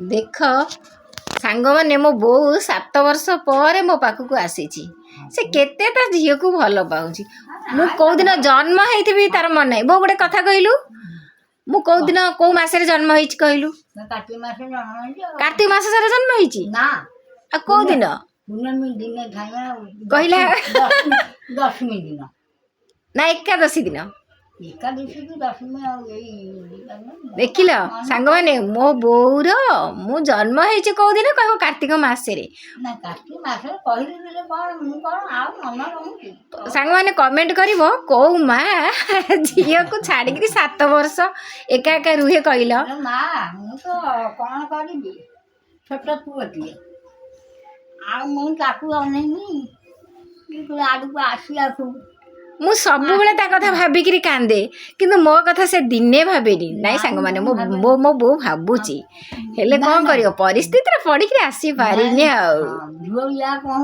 देख सांग मैंने मो बो 7 वर्ष पर मो पाखक आसी से केते ता झील को भल पाऊँच मु कौ दिन जन्म होती तार मन ना बो गोटे कथा कहलु मु कौ दिन कौ मसरे जन्म हो कहलु कार्तिक मास सारा जन्म हो कौ दिन कहला दशमी दिन ना एकादशी दिन एकादशी की दशमी देखिल सांग मैंने मो बोर मु जन्म हो कौ दिन कह कार्तिक मसरे ना कार्तिक मास कहले कौन आउ मन रहूँ सांग मैंने कमेंट कर कौ माँ झील को छाड़ी 7 वर्ष एका एका रुहे कहल माँ मु तो कौन करी छोट पुअटे आकू अनेनी आड़ को आसिया मु सब बेले ता कथा भाबिकी कांदे किंतु मो कथा से दिने भावेनी नाई सांग माने मो मो मो बो भाबुची हेले कौन करियो परिस्थिति रे पड़ी आसी पारिनी आ झुआ कौन